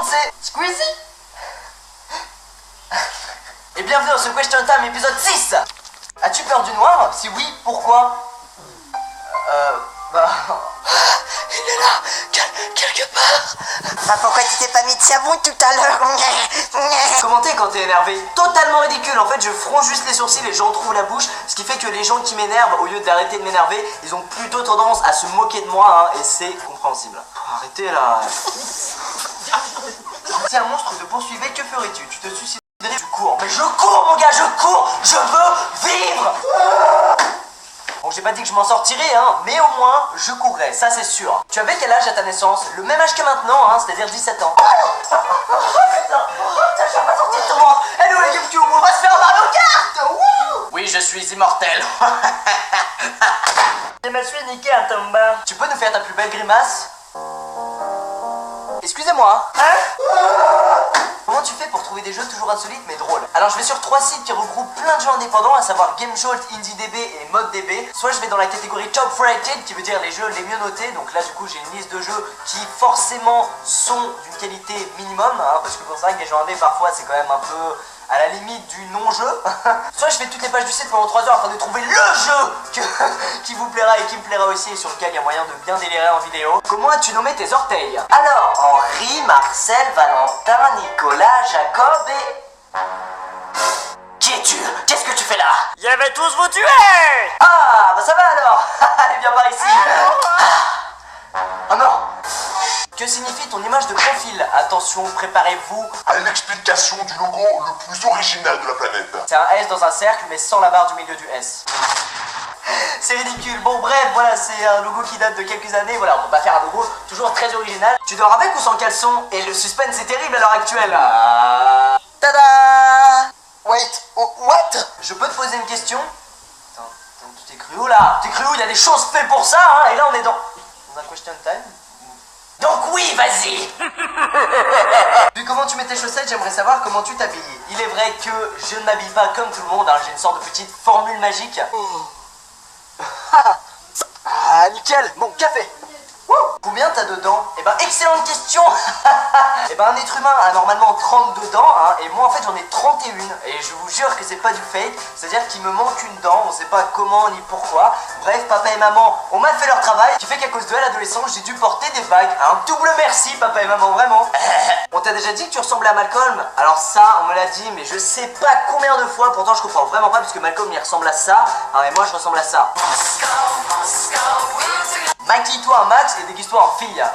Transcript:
c'est Squeezie. Et bienvenue dans ce Question Time épisode 6. As-tu peur du noir? Si oui, pourquoi? Il est là, quelque part. Bah pourquoi tu t'es pas mis de savon tout à l'heure? Commenter quand t'es énervé, totalement ridicule. En fait, je fronce juste les sourcils et j'entrouvre la bouche, ce qui fait que les gens qui m'énervent, au lieu d'arrêter de m'énerver, ils ont plutôt tendance à se moquer de moi, hein, et c'est compréhensible. Arrêtez là. Si un monstre te poursuivait, que ferais-tu? Tu te suiciderais? Tu cours. Mais je cours, mon gars, je cours. Je veux vivre. Bon, j'ai pas dit que je m'en sortirais, hein, mais au moins, je courrais, ça c'est sûr. Tu avais quel âge à ta naissance? Le même âge que maintenant, hein, c'est-à-dire 17 ans. Oh putain, je suis pas sorti de ton ventre. Hello les GameCube, on va se faire Mario Kart. Oui, je suis immortel. Je me suis niqué un tomba. Tu peux nous faire ta plus belle grimace? Excusez-moi. Comment tu fais pour trouver des jeux toujours insolites mais drôles? Alors je vais sur 3 sites qui regroupent plein de jeux indépendants, à savoir GameJolt, IndieDB et ModDB. Soit je vais dans la catégorie Top Rated, qui veut dire les jeux les mieux notés. Donc là du coup j'ai une liste de jeux qui forcément sont d'une qualité minimum, hein, parce que pour ça que les jeux indés parfois c'est quand même un peu à la limite du non-jeu. Soit je fais toutes les pages du site pendant 3 heures afin de trouver le jeu qui vous plaira et qui me plaira aussi, et sur lequel il y a moyen de bien délirer en vidéo. Comment as-tu nommé tes orteils? Alors, Henri, Marcel, Valentin, Nicolas, Jacob et... Qui es-tu? Qu'est-ce que tu fais là? Je vais tous vous tuer. Ah, bah ça va alors. Allez, viens par ici. Ah non. Que signifie ton image de profil? Attention, préparez-vous à l'explication du logo le plus original de la planète. C'est un S dans un cercle, mais sans la barre du milieu du S. C'est ridicule. Bon, bref, voilà, c'est un logo qui date de quelques années. Voilà, on peut pas faire un logo toujours très original. Tu dors avec ou sans caleçon? Et le suspense est terrible à l'heure actuelle. Tada! Wait, what? Je peux te poser une question? Attends, tu t'es cru où là? T'es cru où? Il y a des choses faites pour ça, hein? Et là, on est dans un question time. Donc oui, vas-y. Vu comment tu mets tes chaussettes, j'aimerais savoir comment tu t'habilles. Il est vrai que je ne m'habille pas comme tout le monde, hein. J'ai une sorte de petite formule magique. Ah, nickel. Bon, café. Combien t'as de dents? Eh ben, excellente question. Eh ben, un être humain a normalement 32 dents, hein, et moi en fait j'en ai 31. Et je vous jure que c'est pas du fake, c'est-à-dire qu'il me manque une dent, on sait pas comment ni pourquoi. Bref, papa et maman ont mal fait leur travail, ce qui fait qu'à cause de elle, adolescente, j'ai dû porter des bagues. Un double merci, papa et maman, vraiment. On t'a déjà dit que tu ressemblais à Malcolm? Alors ça, on me l'a dit, mais je sais pas combien de fois, pourtant je comprends vraiment pas, parce que Malcolm il ressemble à ça, hein, et moi je ressemble à ça. Maquille-toi un max et déguise-toi en fille.